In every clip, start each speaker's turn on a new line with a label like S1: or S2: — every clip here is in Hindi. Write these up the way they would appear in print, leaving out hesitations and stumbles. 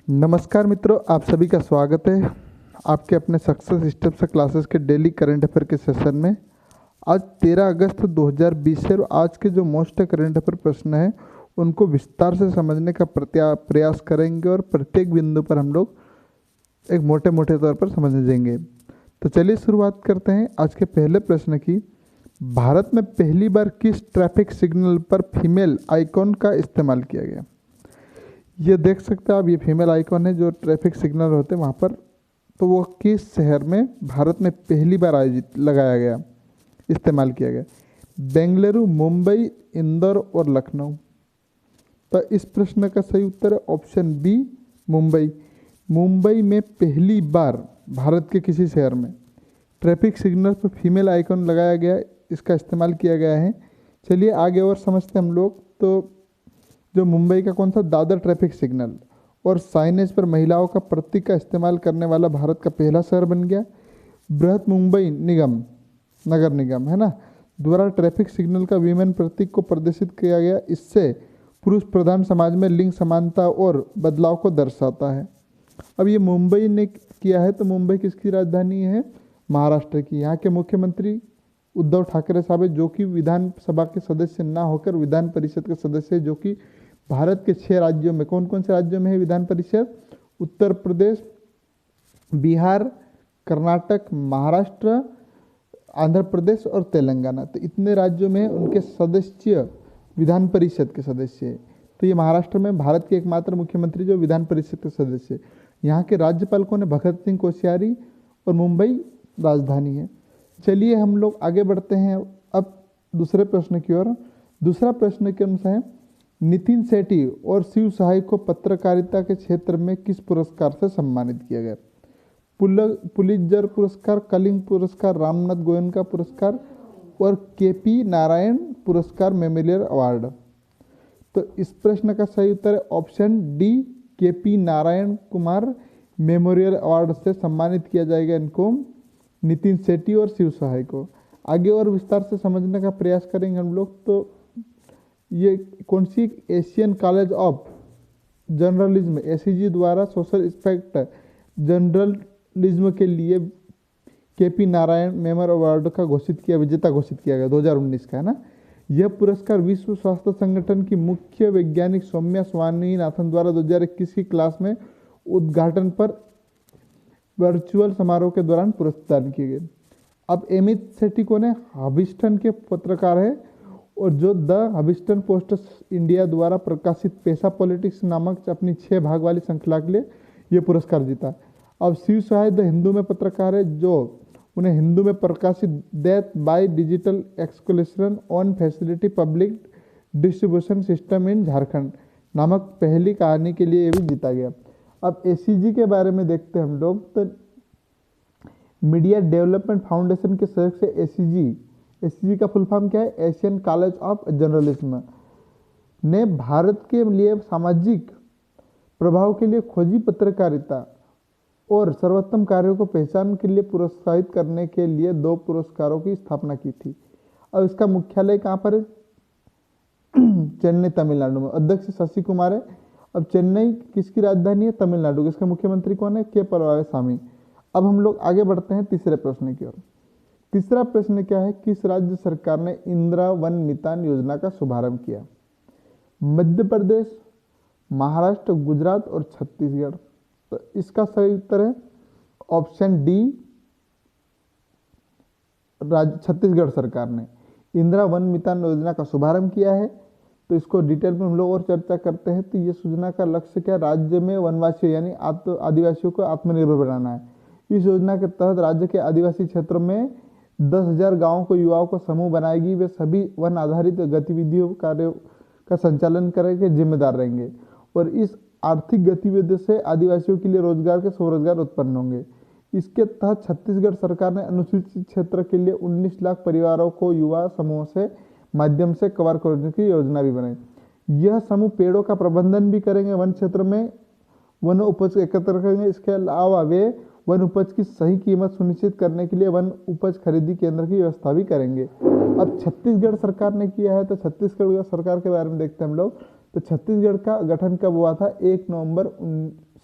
S1: नमस्कार मित्रों, आप सभी का स्वागत है आपके अपने सक्सेस स्टेप्स क्लासेस के डेली करंट अफेयर के सेशन में। आज 13 अगस्त 2020 है और आज के जो मोस्ट करंट अफेयर प्रश्न हैं उनको विस्तार से समझने का प्रयास करेंगे और प्रत्येक बिंदु पर हम लोग एक मोटे मोटे तौर पर समझेंगे। तो चलिए शुरुआत करते हैं आज के पहले प्रश्न की। भारत में पहली बार किस ट्रैफिक सिग्नल पर फीमेल आइकॉन का इस्तेमाल किया गया? ये देख सकते हैं आप, ये फीमेल आइकॉन है जो ट्रैफिक सिग्नल होते हैं वहाँ पर। तो वो किस शहर में भारत में पहली बार लगाया गया, इस्तेमाल किया गया? बेंगलुरु, मुंबई, इंदौर और लखनऊ। तो इस प्रश्न का सही उत्तर है ऑप्शन बी, मुंबई। मुंबई में पहली बार भारत के किसी शहर में ट्रैफिक सिग्नल पर फीमेल आइकॉन लगाया गया, इसका इस्तेमाल किया गया है। चलिए आगे और समझते हैं हम लोग। तो जो मुंबई का कौन सा दादर ट्रैफिक सिग्नल और साइनेज पर महिलाओं का प्रतीक का इस्तेमाल करने वाला भारत का पहला शहर बन गया। बृहत मुंबई निगम, नगर निगम है ना, द्वारा ट्रैफिक सिग्नल का वीमेन प्रतीक को प्रदर्शित किया गया। इससे पुरुष प्रधान समाज में लिंग समानता और बदलाव को दर्शाता है। अब ये मुंबई ने किया है, तो मुंबई किसकी राजधानी है? महाराष्ट्र की। यहाँ के मुख्यमंत्री उद्धव ठाकरे साहब है, जो कि विधानसभा के सदस्य ना होकर विधान परिषद के सदस्य है, जो कि भारत के 6 राज्यों में, कौन कौन से राज्यों में है विधान परिषद? उत्तर प्रदेश, बिहार, कर्नाटक, महाराष्ट्र, आंध्र प्रदेश और तेलंगाना। तो इतने राज्यों में उनके सदस्य विधान परिषद के सदस्य है। तो ये महाराष्ट्र में भारत के एकमात्र मुख्यमंत्री जो विधान परिषद के सदस्य है। यहाँ के राज्यपाल कौन है? भगत सिंह कोश्यारी, और मुंबई राजधानी है। चलिए हम लोग आगे बढ़ते हैं अब दूसरे प्रश्न की ओर। दूसरा प्रश्न के अनुसार है, नितिन सेठी और शिव सहाय को पत्रकारिता के क्षेत्र में किस पुरस्कार से सम्मानित किया गया? पुलित्जर पुरस्कार, कलिंग पुरस्कार, रामनाथ गोयनका पुरस्कार और केपी नारायण पुरस्कार मेमोरियल अवार्ड। तो इस प्रश्न का सही उत्तर है option D, KP Narayan Kumar memorial award से सम्मानित किया जाएगा इनको, नितिन सेठी और शिव सहाय को। आगे और विस्तार से समझने का प्रयास करेंगे हम लोग। तो ये कौन सी? Asian college of journalism ACJ द्वारा सोशल इफेक्ट जर्नलिज्म के लिए केपी नारायण मेमोरियल अवार्ड का विजेता घोषित किया गया 2019 का, है ना। यह पुरस्कार विश्व स्वास्थ्य संगठन की मुख्य वैज्ञानिक सौम्या स्वामीनाथन द्वारा 2021 की क्लास में उद्घाटन पर वर्चुअल समारोह के दौरान प्रदान किए गए। अब अमित सेठी कौन है? हबिस्टन के पत्रकार है और जो द हबिस्टन पोस्ट इंडिया द्वारा प्रकाशित पेशा पॉलिटिक्स नामक अपनी 6 भाग वाली श्रृंखला के लिए ये पुरस्कार जीता। अब शिव सहाय द हिंदू में पत्रकार है, जो उन्हें हिंदू में प्रकाशित death by digital escalation on facility public distribution system in Jharkhand नामक पहली कहानी के लिए ये भी जीता गया। अब एसीजी के बारे में देखते हैं हम लोग। तो मीडिया डेवलपमेंट फाउंडेशन के सदस्य एसीजी का फुल फॉर्म क्या है? एशियन कॉलेज ऑफ जर्नलिज्म ने भारत के लिए सामाजिक प्रभाव के लिए खोजी पत्रकारिता और सर्वोत्तम कार्यों को पहचान के लिए पुरस्कृत करने के लिए 2 पुरस्कारों की स्थापना की थी। और इसका मुख्यालय कहाँ पर है? चेन्नई, तमिलनाडु में। अध्यक्ष शशि कुमार है। अब चेन्नई किसकी राजधानी है? तमिलनाडु। इसका मुख्यमंत्री कौन है? के पलानीस्वामी। अब हम लोग आगे बढ़ते हैं तीसरे प्रश्न की ओर। तीसरा प्रश्न क्या है? किस राज्य सरकार ने इंदिरा वन मितान योजना का शुभारंभ किया? मध्य प्रदेश, महाराष्ट्र, गुजरात और छत्तीसगढ़। तो इसका सही उत्तर है ऑप्शन डी, छत्तीसगढ़ सरकार ने इंदिरा वन मितान योजना का शुभारंभ किया है। तो इसको डिटेल में हम लोग और चर्चा करते हैं। तो ये योजना का लक्ष्य क्या? राज्य में वनवासियों यानी आदिवासियों को आत्मनिर्भर बनाना है। इस योजना के तहत राज्य के आदिवासी क्षेत्रों में 10,000 गाँवों को युवाओं को समूह बनाएगी। वे सभी वन आधारित गतिविधियों कार्यों का संचालन करने के जिम्मेदार रहेंगे और इस आर्थिक गतिविधि से आदिवासियों के लिए रोजगार के स्वरोजगार उत्पन्न होंगे। इसके तहत छत्तीसगढ़ सरकार ने अनुसूचित क्षेत्र के लिए 19 लाख परिवारों को युवा समूह से माध्यम से कवर करने की योजना भी बनाई। यह समूह पेड़ों का प्रबंधन भी करेंगे, वन क्षेत्र में वन उपज एकत्र करेंगे। इसके अलावा वे वन उपज की सही कीमत सुनिश्चित करने के लिए वन उपज खरीदी केंद्र की व्यवस्था भी करेंगे। अब छत्तीसगढ़ सरकार ने किया है, तो छत्तीसगढ़ सरकार के बारे में देखते हैं हम लोग। तो छत्तीसगढ़ का गठन कब हुआ था? 1 नवंबर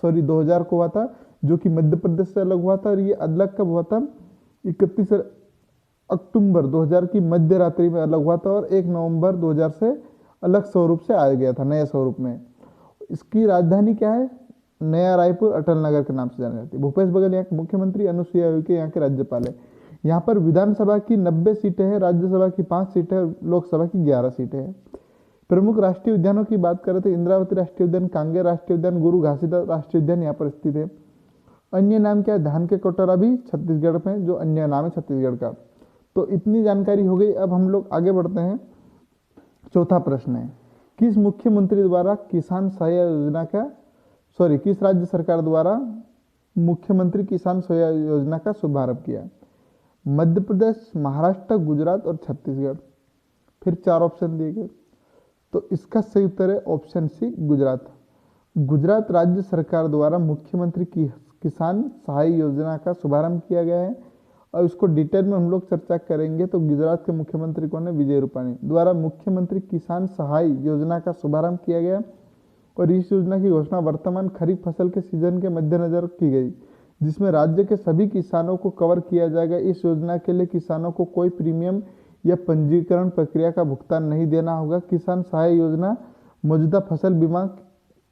S1: 2000 को हुआ था, जो कि मध्य प्रदेश से अलग हुआ था। और ये अलग कब हुआ था? 31 अक्टूबर 2000 की मध्य रात्रि में अलग हुआ था और 1 नवंबर 2000 से अलग स्वरूप से आ गया था, नए स्वरूप में। इसकी राजधानी क्या है? नया रायपुर अटल नगर के नाम से जानी जाती है। भूपेश बघेल यहाँ के मुख्यमंत्री, अनुसुईया उइके यहाँ के राज्यपाल है। यहाँ पर विधानसभा की 90 सीटें हैं, राज्यसभा की 5 सीटें और लोकसभा की 11 सीटें हैं। प्रमुख राष्ट्रीय उद्यानों की बात करें तो इंद्रावती राष्ट्रीय उद्यान, कांगेर राष्ट्रीय उद्यान, गुरु घासीदास राष्ट्रीय उद्यान यहाँ पर स्थित है। अन्य नाम क्या है? धान के कटोरा भी छत्तीसगढ़ में जो अन्य नाम है छत्तीसगढ़ का। तो इतनी जानकारी हो गई। अब हम लोग आगे बढ़ते हैं। चौथा प्रश्न है, किस मुख्यमंत्री द्वारा किसान सहायता योजना का किस राज्य सरकार द्वारा मुख्यमंत्री किसान सहायता योजना का शुभारंभ किया? मध्य प्रदेश, महाराष्ट्र, गुजरात और छत्तीसगढ़। फिर 4 ऑप्शन दिए गए, तो इसका सही उत्तर है ऑप्शन सी, गुजरात। गुजरात राज्य सरकार द्वारा मुख्यमंत्री की किसान सहायता योजना का शुभारंभ किया गया है। और इसको डिटेल में हम लोग चर्चा करेंगे। तो गुजरात के मुख्यमंत्री कौन है? विजय रूपाणी द्वारा मुख्यमंत्री किसान सहायता योजना का शुभारंभ किया गया। और इस योजना की घोषणा वर्तमान खरीफ फसल के सीजन के मद्देनजर की गई, जिसमें राज्य के सभी किसानों को कवर किया जाएगा। इस योजना के लिए किसानों को कोई प्रीमियम या पंजीकरण प्रक्रिया का भुगतान नहीं देना होगा। किसान सहायता योजना मौजूदा फसल बीमा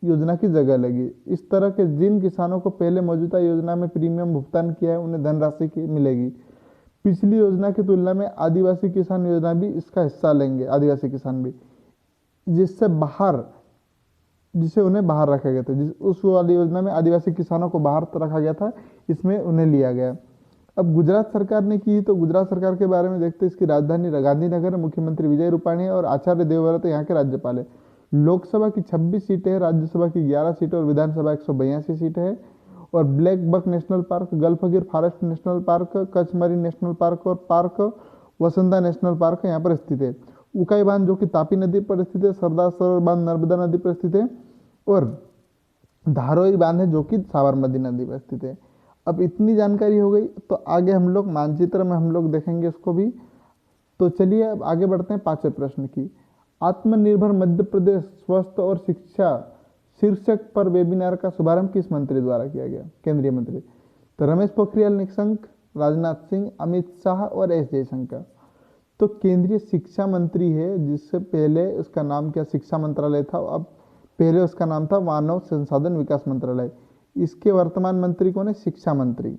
S1: योजना की जगह लगी। इस तरह के जिन किसानों को पहले मौजूदा योजना में प्रीमियम भुगतान किया है उन्हें धनराशि की मिलेगी। पिछली योजना की तुलना में आदिवासी किसान योजना भी इसका हिस्सा लेंगे, आदिवासी किसान भी, जिसे उन्हें बाहर रखा गया था। उस वाली योजना में आदिवासी किसानों को बाहर रखा गया था, इसमें उन्हें लिया गया। अब गुजरात सरकार ने की, तो गुजरात सरकार के बारे में देखते हैं। इसकी राजधानी गांधीनगर है, मुख्यमंत्री विजय रूपाणी है और आचार्य देवव्रत यहाँ के राज्यपाल है। लोकसभा की 26 सीटें हैं, राज्यसभा की 11 सीटें और विधानसभा 182 सीटें हैं। और ब्लैक बक नेशनल पार्क, गल्फगिर forest national park, Kutch marine national park और पार्क वसंदा नेशनल पार्क यहाँ पर स्थित है। उकाई बांध जो कि तापी नदी पर स्थित है, सरदार सरोवर बांध नर्मदा नदी पर स्थित है और धारोई बांध है जो कि साबरमती नदी पर स्थित है। अब इतनी जानकारी हो गई, तो आगे हम लोग मानचित्र में हम लोग देखेंगे इसको भी। तो चलिए अब आगे बढ़ते हैं 5वें प्रश्न की। आत्मनिर्भर मध्य प्रदेश स्वास्थ्य और शिक्षा शीर्षक पर वेबिनार का शुभारंभ किस मंत्री द्वारा किया गया? केंद्रीय मंत्री। तो रमेश पोखरियाल निशंक, राजनाथ सिंह, अमित शाह और एस जयशंकर। तो केंद्रीय शिक्षा मंत्री है, जिससे पहले उसका नाम क्या शिक्षा मंत्रालय था, अब पहले उसका नाम था मानव संसाधन विकास मंत्रालय। इसके वर्तमान मंत्री कौन है? शिक्षा मंत्री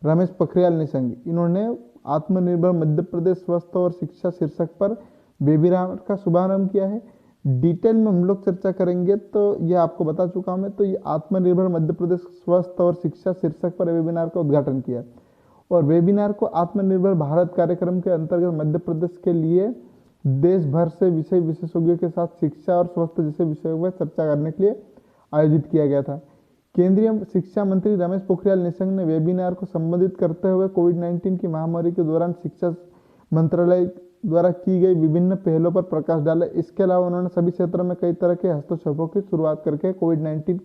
S1: रमेश पोखरियाल निशंक। इन्होंने आत्मनिर्भर मध्य प्रदेश स्वास्थ्य और शिक्षा शीर्षक पर वेबिनार का शुभारंभ किया है। डिटेल में हम लोग चर्चा करेंगे, तो ये आपको बता चुका हूँ मैं। तो ये आत्मनिर्भर मध्य प्रदेश स्वास्थ्य और शिक्षा शीर्षक पर वेबिनार का उद्घाटन किया। और वेबिनार को आत्मनिर्भर भारत कार्यक्रम के अंतर्गत मध्य प्रदेश के लिए देश भर से विषय विशेषज्ञों के साथ शिक्षा और स्वास्थ्य जैसे विषयों पर चर्चा करने के लिए आयोजित किया गया था। केंद्रीय शिक्षा मंत्री रमेश पोखरियाल निशंक ने वेबिनार को संबोधित करते हुए कोविड-19 की महामारी के दौरान शिक्षा मंत्रालय द्वारा की गई विभिन्न पहलों पर प्रकाश डाला। इसके अलावा उन्होंने सभी क्षेत्रों में कई तरह के हस्तक्षेपों की शुरुआत करके कोविड-19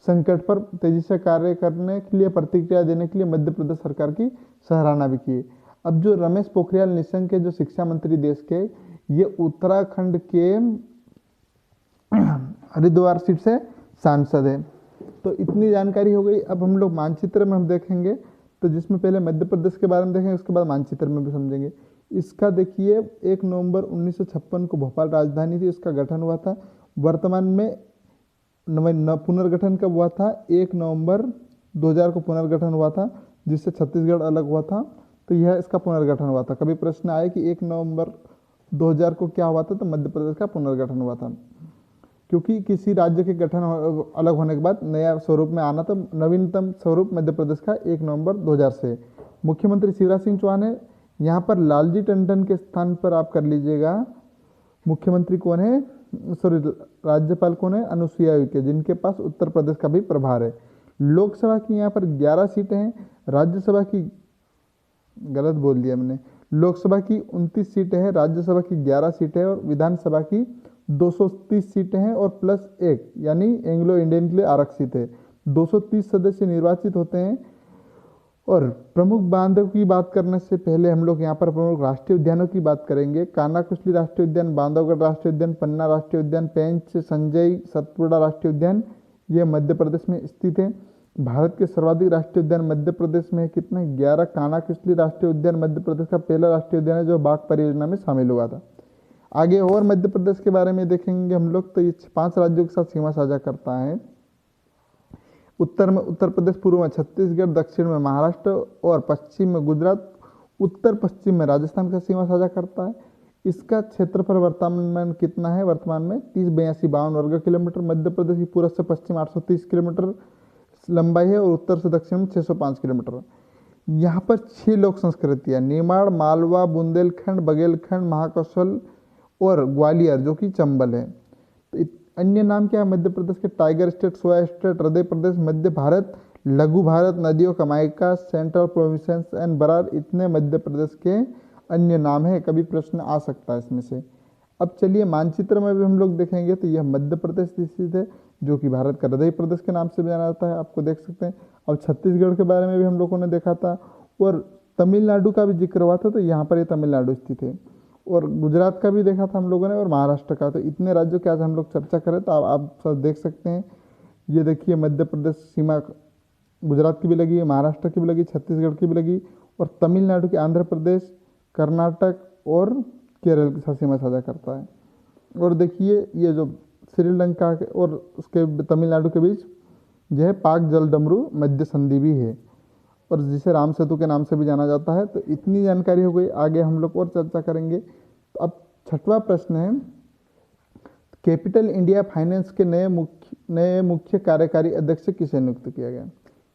S1: संकट पर तेजी से कार्य करने के लिए प्रतिक्रिया देने के लिए मध्य प्रदेश सरकार की सराहना भी की। अब जो रमेश पोखरियाल निशंक के जो शिक्षा मंत्री देश के, ये उत्तराखंड के हरिद्वार सीट से सांसद है। तो इतनी जानकारी हो गई। अब हम लोग मानचित्र में हम देखेंगे, तो जिसमें पहले मध्य प्रदेश के बारे में देखेंगे, उसके बाद मानचित्र में भी समझेंगे। इसका देखिए 1 नवंबर 1956 को भोपाल राजधानी थी, इसका गठन हुआ था। वर्तमान में पुनर्गठन कब हुआ था? 1 नवंबर 2000 को पुनर्गठन हुआ था, जिससे छत्तीसगढ़ अलग हुआ था। तो यह इसका पुनर्गठन हुआ था। कभी प्रश्न आए कि 1 नवंबर 2000 को क्या हुआ था? तो मध्य प्रदेश का पुनर्गठन हुआ था, क्योंकि किसी राज्य के गठन अलग होने के बाद नया स्वरूप में आना, तो नवीनतम स्वरूप मध्य प्रदेश का 1 नवंबर 2000 से। मुख्यमंत्री शिवराज सिंह चौहान है। यहाँ पर लालजी टंडन के स्थान पर आप कर लीजिएगा। मुख्यमंत्री कौन है? राज्यपाल कौन है? अनुसुईया उइके, जिनके पास उत्तर प्रदेश का भी प्रभार है। लोकसभा की यहाँ पर 11 सीटें हैं, राज्यसभा की गलत बोल दिया मैंने, लोकसभा की 29 सीटें हैं, राज्यसभा की 11 सीटें और विधानसभा की 230 सीटें हैं और प्लस 1 यानी एंग्लो इंडियन के लिए आरक्षित है। 230 सदस्य निर्वाचित होते हैं। और प्रमुख बांधों की बात करने से पहले हम लोग यहाँ पर प्रमुख राष्ट्रीय उद्यानों की बात करेंगे। कानाकुसली राष्ट्रीय उद्यान, बांधवगढ़ राष्ट्रीय उद्यान, पन्ना राष्ट्रीय उद्यान, पेंच, संजय, सतपुड़ा राष्ट्रीय उद्यान, यह मध्य प्रदेश में स्थित है। भारत के सर्वाधिक राष्ट्रीय उद्यान मध्य प्रदेश में है, कितने? 11। कान्हा किसली राष्ट्रीय उद्यान मध्य प्रदेश का पहला राष्ट्रीय उद्यान है जो बाघ परियोजना में शामिल हुआ था। आगे और मध्य प्रदेश के बारे में देखेंगे हम लोग, तो ये 5 राज्यों के साथ सीमा साझा करता है। उत्तर में उत्तर प्रदेश, पूर्व में छत्तीसगढ़, दक्षिण में महाराष्ट्र और पश्चिम में गुजरात, उत्तर पश्चिम में राजस्थान का सीमा साझा करता है। इसका क्षेत्रफल वर्तमान में कितना है? वर्तमान में 30,82,52 वर्ग किलोमीटर। मध्य प्रदेश की पूर्व से पश्चिम 830 किलोमीटर लंबाई है और उत्तर से दक्षिण में 605 किलोमीटर। यहाँ पर 6 लोक संस्कृतियाँ, निमाड़, मालवा, बुंदेलखंड, बघेलखंड, महाकौशल और ग्वालियर जो कि चंबल है। तो अन्य नाम क्या है मध्य प्रदेश के? टाइगर स्टेट, सोया स्टेट, हृदय प्रदेश, मध्य भारत, लघु भारत, नदियों का मायका, सेंट्रल प्रोविंस एंड बरार, इतने मध्य प्रदेश के अन्य नाम है। कभी प्रश्न आ सकता है इसमें से। अब चलिए मानचित्र में भी हम लोग देखेंगे तो यह मध्य प्रदेश स्थित है जो कि भारत का हृदय प्रदेश के नाम से भी जाना जाता है, आपको देख सकते हैं। अब छत्तीसगढ़ के बारे में भी हम लोगों ने देखा था और तमिलनाडु का भी जिक्र हुआ था, तो यहाँ पर ये तमिलनाडु स्थित है। और गुजरात का भी देखा था हम लोगों ने और महाराष्ट्र का। तो इतने राज्यों की आज हम लोग चर्चा करें तो आप सब देख सकते हैं। ये देखिए मध्य प्रदेश सीमा गुजरात की भी लगी है, महाराष्ट्र की भी लगी, छत्तीसगढ़ की भी लगी और तमिलनाडु की आंध्र प्रदेश, कर्नाटक और केरल के साथ सीमा साझा करता है। और देखिए ये जो श्रीलंका के और उसके तमिलनाडु के बीच यह पाक जलडमरू मध्य संधि भी है और जिसे राम सेतु के नाम से भी जाना जाता है। तो इतनी जानकारी हो गई, आगे हम लोग और चर्चा करेंगे। तो अब 6वां प्रश्न है, कैपिटल इंडिया फाइनेंस के नए मुख्य कार्यकारी अध्यक्ष किसे नियुक्त किया गया?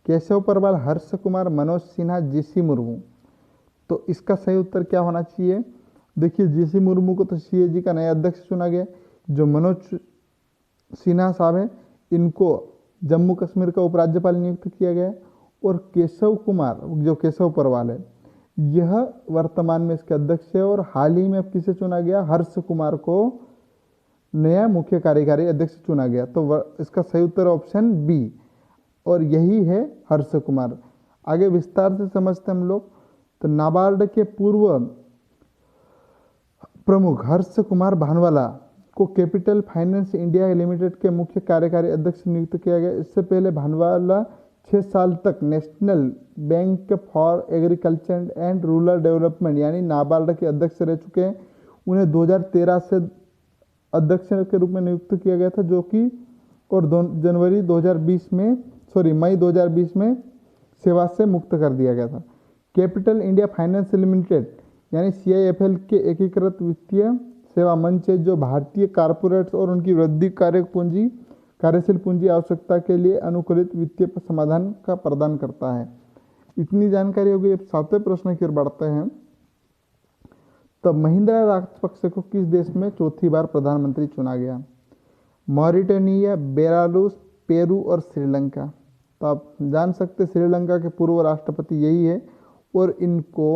S1: केशव परवाल, हर्ष कुमार, मनोज सिन्हा, जीसी मुर्मू। तो इसका सही उत्तर क्या होना चाहिए? देखिए जीसी मुर्मू को तो सीएजी का नया अध्यक्ष चुना गया। जो मनोज सिन्हा साहब हैं इनको जम्मू कश्मीर का उपराज्यपाल नियुक्त किया गया और केशव कुमार जो केशव परवाल है यह वर्तमान में इसके अध्यक्ष है। और हाल ही में अब किसे चुना गया? हर्ष कुमार को नया मुख्य कार्यकारी अध्यक्ष चुना गया। तो इसका सही उत्तर ऑप्शन बी और यही है हर्ष कुमार। आगे विस्तार से समझते हम लोग। तो नाबार्ड के पूर्व प्रमुख हर्ष कुमार भानवाला को कैपिटल फाइनेंस इंडिया लिमिटेड के मुख्य कार्यकारी अध्यक्ष नियुक्त किया गया। इससे पहले भानवाला 6 साल तक national bank for agriculture and rural development यानी नाबार्ड के अध्यक्ष रह चुके हैं। उन्हें 2013 से अध्यक्ष के रूप में नियुक्त किया गया था, जो कि और मई 2020 में सेवा से मुक्त कर दिया गया था। कैपिटल इंडिया फाइनेंस लिमिटेड यानी CIFL के एकीकृत वित्तीय सेवा मंच है जो भारतीय कॉर्पोरेट्स और उनकी वृद्धि कार्यशील पूंजी आवश्यकता के लिए अनुकूलित वित्तीय समाधान का प्रदान करता है। इतनी जानकारी हो गई। अब 7वें प्रश्न की ओर बढ़ते हैं। तो महिंद्रा राजपक्षे को किस देश में चौथी बार प्रधानमंत्री चुना गया? मॉरिटेनिया, बेलारूस, पेरू और श्रीलंका। तो आप जान सकते श्रीलंका के पूर्व राष्ट्रपति यही है और इनको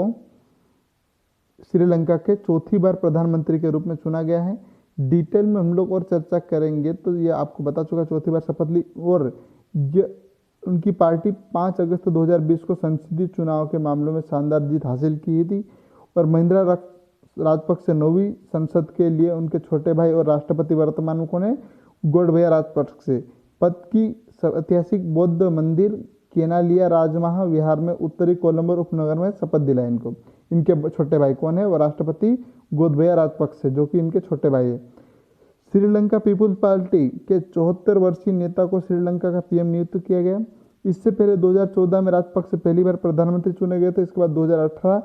S1: श्रीलंका के चौथी बार प्रधानमंत्री के रूप में चुना गया है। डिटेल में हम लोग और चर्चा करेंगे। तो ये आपको बता चुका चौथी बार शपथ ली और ये उनकी पार्टी 5 अगस्त 2020 को संसदीय चुनाव के मामलों में शानदार जीत हासिल की थी। और महिंद्रा राजपक्षे 9वीं संसद के लिए उनके छोटे भाई और राष्ट्रपति वर्तमान में कौन है? गोडभया राजपक्षे पद की ऐतिहासिक बौद्ध मंदिर केनालिया राजमाह विहार में उत्तरी कोलंबो उपनगर में शपथ दिलाई इनको। इनके छोटे भाई कौन है? वो राष्ट्रपति गोदभया राजपक्षे जो कि इनके छोटे भाई है। श्रीलंका पीपुल्स पार्टी के 74 वर्षीय नेता को श्रीलंका का PM नियुक्त किया गया। इससे पहले 2014 में राजपक्षे पहली बार प्रधानमंत्री चुने गए थे। इसके बाद 2018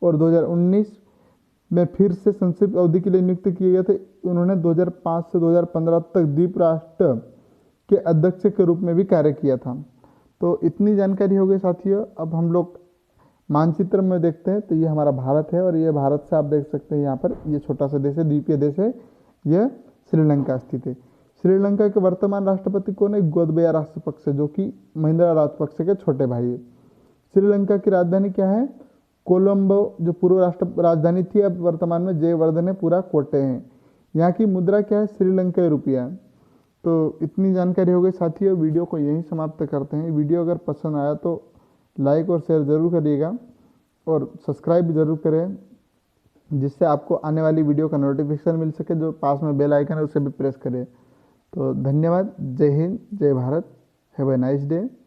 S1: और 2019 में फिर से संसदीय अवधि के लिए नियुक्त किए गए थे। उन्होंने 2005 से 2015 तक द्वीप राष्ट्र के अध्यक्ष के रूप में भी कार्य किया था। तो इतनी जानकारी हो गई साथियों। अब हम लोग मानचित्र में देखते हैं। तो ये हमारा भारत है और ये भारत से आप देख सकते हैं यहाँ पर ये छोटा सा देश है, द्वीपीय देश है, यह श्रीलंका स्थित है। श्रीलंका के वर्तमान राष्ट्रपति कौन है? गोदभया राजपक्षे जो कि महिंद्रा राजपक्षे के छोटे भाई है। श्रीलंका की राजधानी क्या है? कोलंबो जो पूर्व राजधानी थी, अब वर्तमान में जयवर्धने पूरा कोटे हैं। यहाँ की मुद्रा क्या है? श्रीलंकाई रुपया। तो इतनी जानकारी हो गई साथियों। वीडियो को यहीं समाप्त करते हैं। वीडियो अगर पसंद आया तो लाइक और शेयर ज़रूर करिएगा और सब्सक्राइब भी ज़रूर करें जिससे आपको आने वाली वीडियो का नोटिफिकेशन मिल सके। जो पास में बेल आइकन है उसे भी प्रेस करें। तो धन्यवाद। जय हिंद, जय Bharat. Have a nice day.